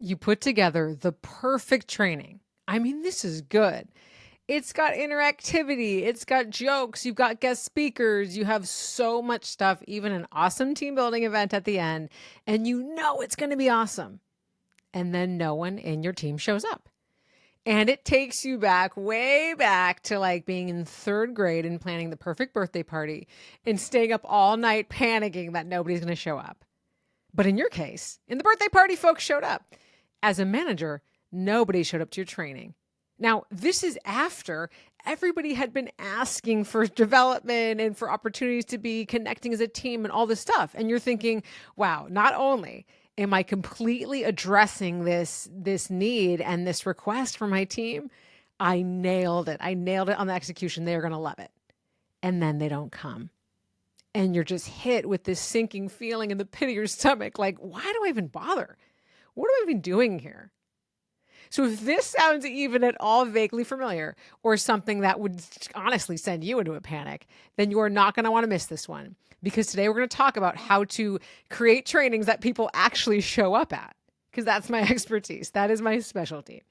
You put together the perfect training. I mean, this is good. It's got interactivity. It's got jokes. You've got guest speakers. You have so much stuff, even an awesome team building event at the end. And you know it's going to be awesome. And then no one in your team shows up. And it takes you back, way back to like being in third grade and planning the perfect birthday party and staying up all night panicking that nobody's going to show up. But in your case, in the birthday party, folks showed up. As a manager, nobody showed up to your training. Now, this is after everybody had been asking for development and for opportunities to be connecting as a team and all this stuff. And you're thinking, wow, not only am I completely addressing this need and this request for my team, I nailed it. I nailed it on the execution. They're going to love it. And then they don't come. And you're just hit with this sinking feeling in the pit of your stomach. Like, why do I even bother? What am I even doing here? So if this sounds even at all vaguely familiar or something that would honestly send you into a panic, then you are not going to want to miss this one, because today we're going to talk about how to create trainings that people actually show up at, because that's my expertise. That is my specialty.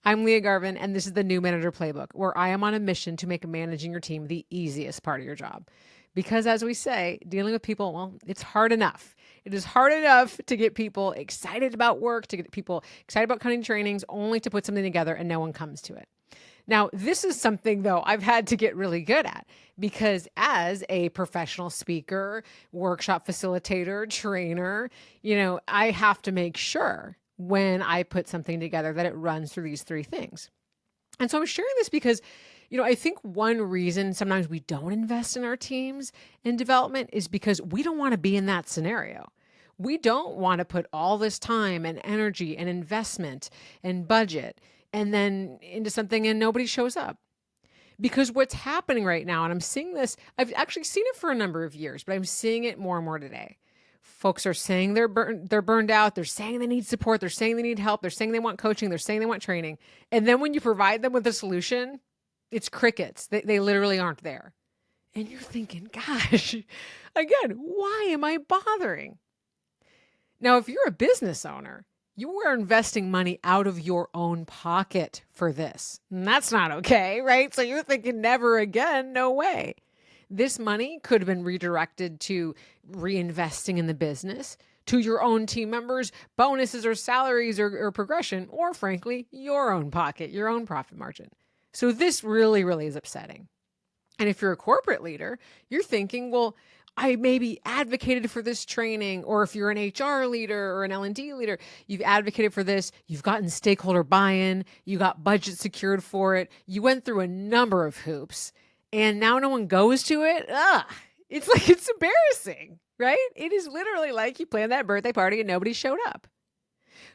I'm Leah Garvin, and this is the new Manager Playbook, where I am on a mission to make managing your team the easiest part of your job. Because as we say, dealing with people, well, it's hard enough. It is hard enough to get people excited about work, to get people excited about cutting trainings, only to put something together and no one comes to it. Now, this is something, though, I've had to get really good at, because as a professional speaker, workshop facilitator, trainer, I have to make sure when I put something together that it runs through these three things. And so I'm sharing this because I think one reason sometimes we don't invest in our teams in development is because we don't want to be in that scenario. We don't want to put all this time and energy and investment and budget and then into something and nobody shows up. Because what's happening right now, and I'm seeing this, I've actually seen it for a number of years, but I'm seeing it more and more today. Folks are saying they're burned out. They're saying they need support. They're saying they need help. They're saying they want coaching. They're saying they want training. And then when you provide them with a solution, it's crickets. They literally aren't there. And you're thinking, gosh, again, why am I bothering? Now, if you're a business owner, you are investing money out of your own pocket for this. And that's not okay, right? So you're thinking, never again, no way. This money could have been redirected to reinvesting in the business, to your own team members, bonuses or salaries or progression, or frankly, your own pocket, your own profit margin. So this really, really is upsetting. And if you're a corporate leader, you're thinking, well, I maybe advocated for this training, or if you're an HR leader or an L&D leader, you've advocated for this, you've gotten stakeholder buy-in, you got budget secured for it, you went through a number of hoops, and now no one goes to it. It's like, it's embarrassing, right? It is literally like you planned that birthday party and nobody showed up.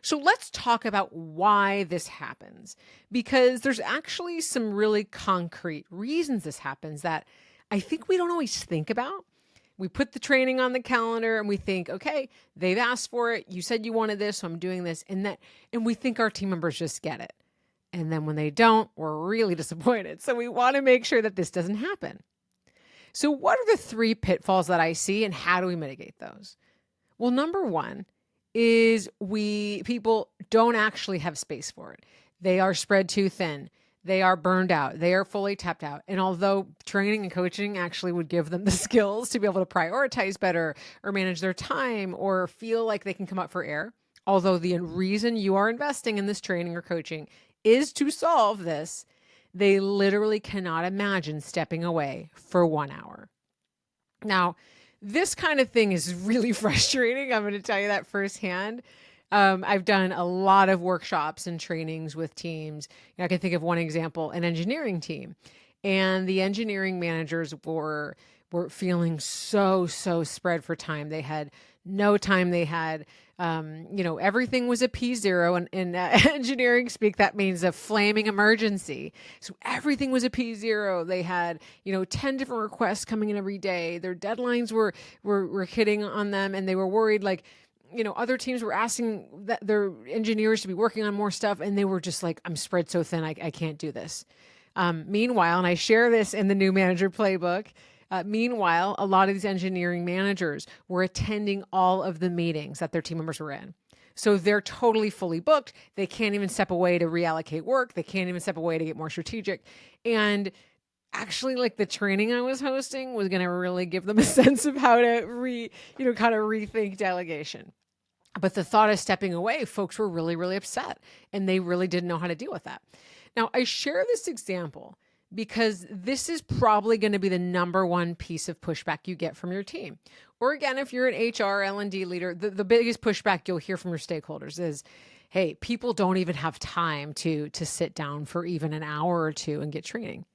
So let's talk about why this happens, because there's actually some really concrete reasons this happens that I think we don't always think about. We put the training on the calendar and we think, okay, they've asked for it. You said you wanted this, so I'm doing this. And we think our team members just get it. And then when they don't, we're really disappointed. So we want to make sure that this doesn't happen. So what are the three pitfalls that I see, and how do we mitigate those? Well, number one is people don't actually have space for it. They are spread too thin. They are burned out. They are fully tapped out. And although training and coaching actually would give them the skills to be able to prioritize better or manage their time or feel like they can come up for air, although the reason you are investing in this training or coaching is to solve this, they literally cannot imagine stepping away for 1 hour. Now, this kind of thing is really frustrating. I'm going to tell you that firsthand. I've done a lot of workshops and trainings with teams. I can think of one example, an engineering team. And the engineering managers were feeling so spread for time. They had no time. They had, everything was a P0. And in engineering speak, that means a flaming emergency. So everything was a P0. They had, 10 different requests coming in every day. Their deadlines were hitting on them, and they were worried, other teams were asking that their engineers to be working on more stuff, and they were just like, I'm spread so thin, I can't do this. Meanwhile, and I share this in the new Manager Playbook, meanwhile, a lot of these engineering managers were attending all of the meetings that their team members were in. So they're totally fully booked. They can't even step away to reallocate work. They can't even step away to get more strategic. And actually, like, the training I was hosting was going to really give them a sense of how to kind of rethink delegation. But the thought of stepping away, folks were really, really upset, and they really didn't know how to deal with that. Now, I share this example because this is probably going to be the number one piece of pushback you get from your team. Or again, if you're an HR L&D leader, the biggest pushback you'll hear from your stakeholders is, hey, people don't even have time to sit down for even an hour or two and get training.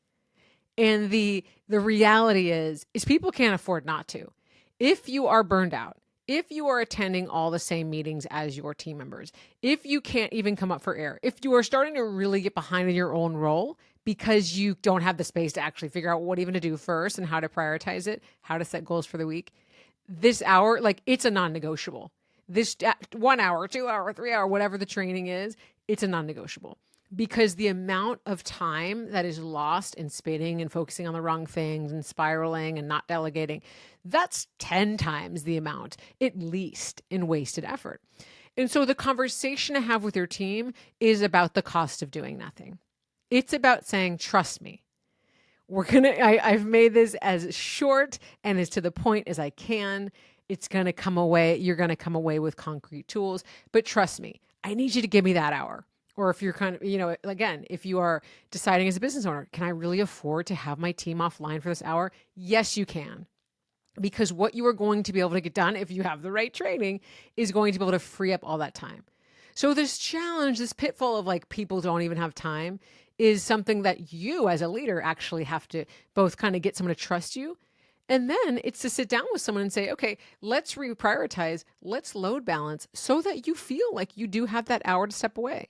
And the reality is people can't afford not to. If you are burned out, if you are attending all the same meetings as your team members, if you can't even come up for air, if you are starting to really get behind in your own role because you don't have the space to actually figure out what even to do first and how to prioritize it, how to set goals for the week, this hour, like, it's a non-negotiable. This 1 hour, 2 hour, 3 hour, whatever the training is, it's a non-negotiable. Because the amount of time that is lost in spinning and focusing on the wrong things and spiraling and not delegating, that's 10 times the amount, at least, in wasted effort. And so the conversation to have with your team is about the cost of doing nothing. It's about saying, trust me. I've made this as short and as to the point as I can. It's going to come away. You're going to come away with concrete tools, but trust me, I need you to give me that hour. Or if you're kind of, again, if you are deciding as a business owner, can I really afford to have my team offline for this hour? Yes, you can. Because what you are going to be able to get done, if you have the right training, is going to be able to free up all that time. So this challenge, this pitfall of like people don't even have time, is something that you as a leader actually have to both kind of get someone to trust you. And then it's to sit down with someone and say, okay, let's reprioritize, let's load balance so that you feel like you do have that hour to step away.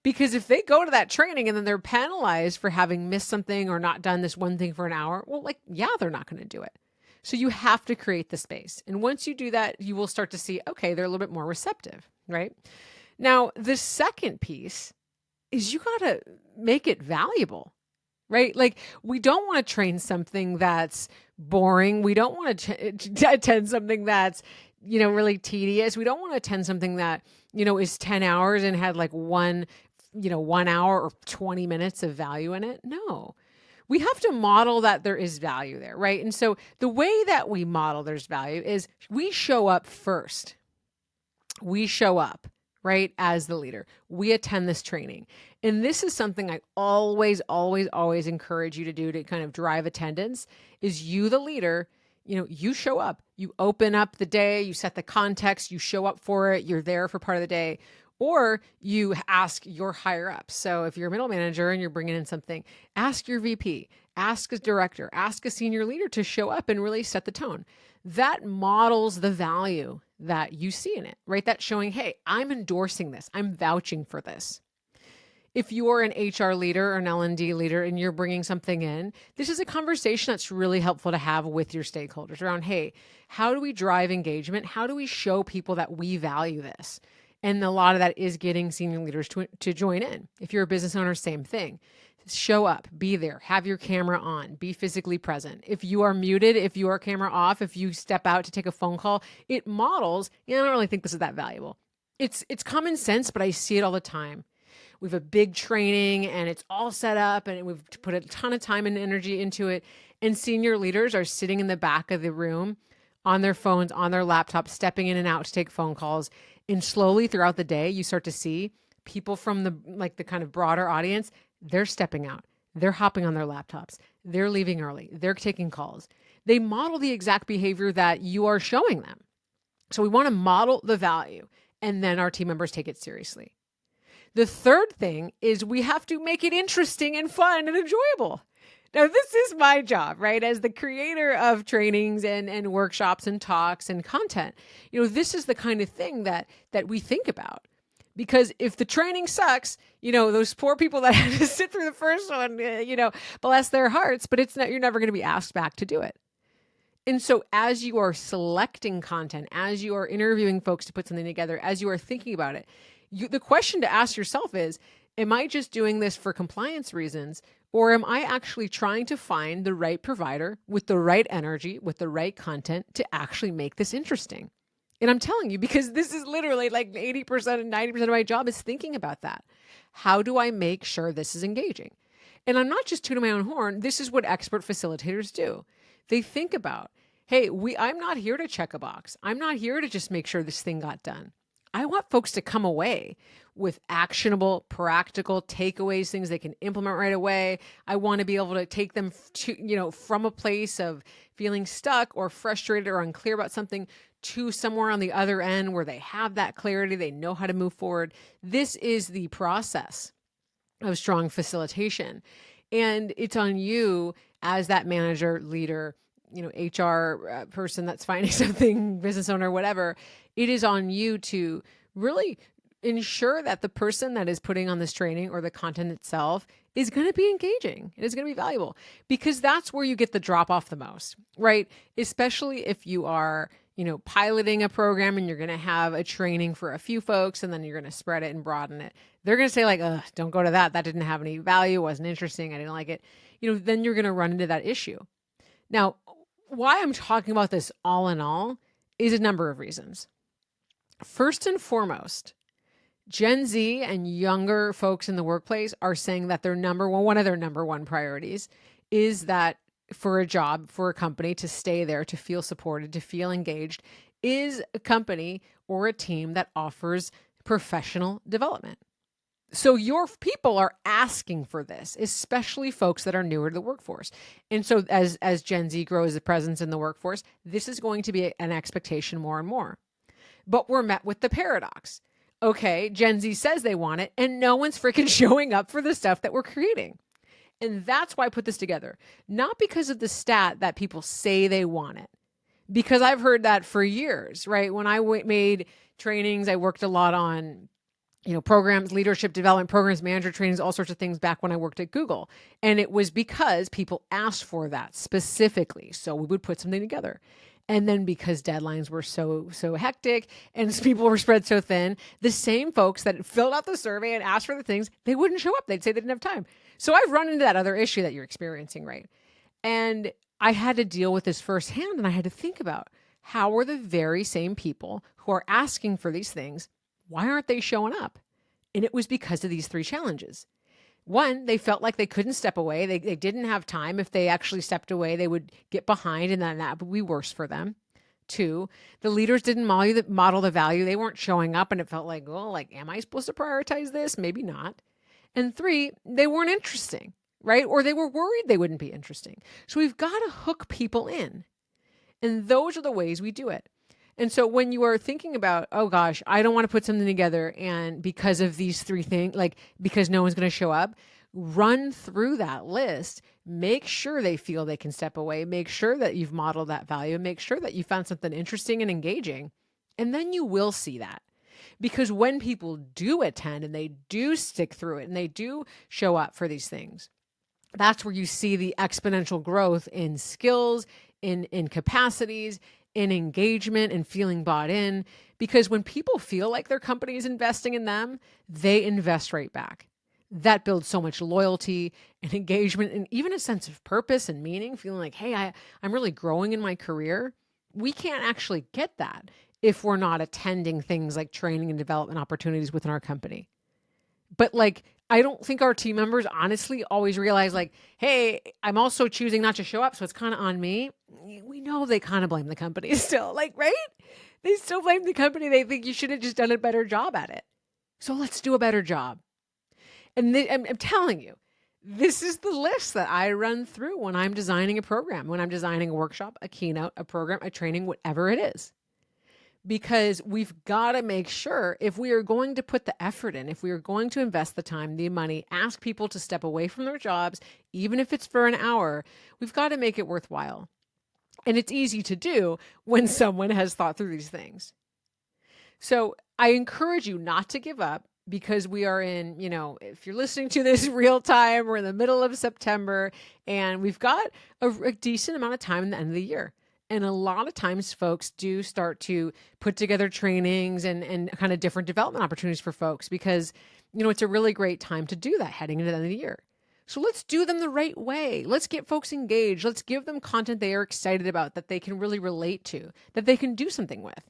Because if they go to that training and then they're penalized for having missed something or not done this one thing for an hour, well, they're not going to do it. So you have to create the space. And once you do that, you will start to see, okay, they're a little bit more receptive, right? Now, the second piece is you got to make it valuable, right? Like, we don't want to train something that's boring. We don't want to attend something that's, really tedious. We don't want to attend something that, is 10 hours and had like 1 hour or 20 minutes of value in it. No, we have to model that there is value there, right? And so the way that we model there's value is we show up first. We show up, right, as the leader. We attend this training. And this is something I always, always, always encourage you to do to kind of drive attendance is you, the leader, you show up. You open up the day, you set the context, you show up for it, you're there for part of the day. Or you ask your higher ups. So if you're a middle manager and you're bringing in something, ask your VP, ask a director, ask a senior leader to show up and really set the tone. That models the value that you see in it, right? That's showing, hey, I'm endorsing this. I'm vouching for this. If you're an HR leader or an L&D leader and you're bringing something in, this is a conversation that's really helpful to have with your stakeholders around, hey, how do we drive engagement? How do we show people that we value this? And a lot of that is getting senior leaders to join in. If you're a business owner, same thing. Show up, be there, have your camera on, be physically present. If you are muted, if your camera off, if you step out to take a phone call, it models, I don't really think this is that valuable. It's common sense, but I see it all the time. We have a big training and it's all set up and we've put a ton of time and energy into it. And senior leaders are sitting in the back of the room on their phones, on their laptops, stepping in and out to take phone calls. And slowly throughout the day, you start to see people from the kind of broader audience, they're stepping out. They're hopping on their laptops. They're leaving early. They're taking calls. They model the exact behavior that you are showing them. So we want to model the value and then our team members take it seriously. The third thing is we have to make it interesting and fun and enjoyable. Now, this is my job, right? As the creator of trainings and workshops and talks and content, this is the kind of thing that we think about. Because if the training sucks, those poor people that had to sit through the first one, bless their hearts, but you're never going to be asked back to do it. And so as you are selecting content, as you are interviewing folks to put something together, as you are thinking about it, the question to ask yourself is, am I just doing this for compliance reasons, or am I actually trying to find the right provider with the right energy, with the right content to actually make this interesting? And I'm telling you, because this is literally like 80% and 90% of my job is thinking about that. How do I make sure this is engaging? And I'm not just tooting my own horn. This is what expert facilitators do. They think about, hey, I'm not here to check a box. I'm not here to just make sure this thing got done. I want folks to come away with actionable, practical takeaways, things they can implement right away. I want to be able to take them to, from a place of feeling stuck or frustrated or unclear about something to somewhere on the other end where they have that clarity, they know how to move forward. This is the process of strong facilitation. And it's on you as that manager, leader, HR person that's finding something, business owner, whatever. It is on you to really ensure that the person that is putting on this training or the content itself is going to be engaging. It is going to be valuable, because that's where you get the drop off the most, right? Especially if you are, piloting a program and you're going to have a training for a few folks and then you're going to spread it and broaden it. They're going to say like, ugh, don't go to that. That didn't have any value. Wasn't interesting. I didn't like it. Then you're going to run into that issue. Now, why I'm talking about this all in all is a number of reasons. First and foremost, Gen Z and younger folks in the workplace are saying that one of their number one priorities is that for a job, for a company to stay there, to feel supported, to feel engaged, is a company or a team that offers professional development. So your people are asking for this, especially folks that are newer to the workforce. And so as Gen Z grows the presence in the workforce, this is going to be an expectation more and more. But we're met with the paradox. Okay, Gen Z says they want it, and no one's freaking showing up for the stuff that we're creating. And that's why I put this together. Not because of the stat that people say they want it, because I've heard that for years, right? When I made trainings, I worked a lot on programs, leadership development programs, manager trainings, all sorts of things back when I worked at Google. And it was because people asked for that specifically. So we would put something together. And then because deadlines were so hectic and people were spread so thin, the same folks that filled out the survey and asked for the things, they wouldn't show up. They'd say they didn't have time. So I've run into that other issue that you're experiencing, right? And I had to deal with this firsthand, and I had to think about how are the very same people who are asking for these things, why aren't they showing up? And it was because of these three challenges. One, they felt like they couldn't step away. They didn't have time. If they actually stepped away, they would get behind, and then that would be worse for them. Two, the leaders didn't model the value. They weren't showing up, and it felt like, am I supposed to prioritize this? Maybe not. And three, they weren't interesting, right? Or they were worried they wouldn't be interesting. So we've got to hook people in. And those are the ways we do it. And so when you are thinking about, oh gosh, I don't want to put something together, and because of these three things, because no one's going to show up, run through that list, make sure they feel they can step away, make sure that you've modeled that value, make sure that you found something interesting and engaging. And then you will see that. Because when people do attend and they do stick through it and they do show up for these things, that's where you see the exponential growth in skills, in capacities, in engagement, and feeling bought in. Because when people feel like their company is investing in them, they invest right back. That builds so much loyalty and engagement and even a sense of purpose and meaning, feeling like, hey, I'm really growing in my career. We can't actually get that if we're not attending things like training and development opportunities within our company. But I don't think our team members honestly always realize hey, I'm also choosing not to show up, so it's kind of on me. We know they kind of blame the company still, right? They still blame the company. They think you should have just done a better job at it. So let's do a better job. And I'm telling you, this is the list that I run through when I'm designing a program, when I'm designing a workshop, a keynote, a program, a training, whatever it is. Because we've got to make sure, if we are going to put the effort in, if we are going to invest the time, the money, ask people to step away from their jobs, even if it's for an hour, we've got to make it worthwhile. And it's easy to do when someone has thought through these things. So I encourage you not to give up, because we are in, if you're listening to this real time, we're in the middle of September, and we've got a decent amount of time in the end of the year. And a lot of times folks do start to put together trainings and kind of different development opportunities for folks, because, it's a really great time to do that heading into the end of the year. So let's do them the right way. Let's get folks engaged. Let's give them content they are excited about, that they can really relate to, that they can do something with.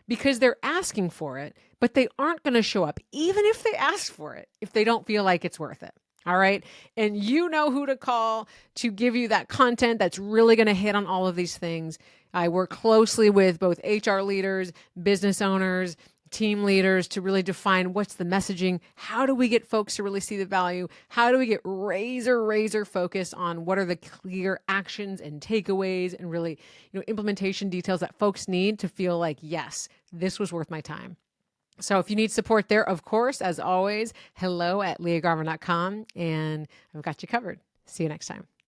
because they're asking for it, but they aren't going to show up, even if they ask for it, if they don't feel like it's worth it. All right. And you know who to call to give you that content that's really going to hit on all of these things. I work closely with both HR leaders, business owners, team leaders to really define what's the messaging. How do we get folks to really see the value? How do we get razor focused on what are the clear actions and takeaways and really, implementation details that folks need to feel like, yes, this was worth my time. So if you need support there, of course, as always, hello@leahgarvin.com, and I've got you covered. See you next time.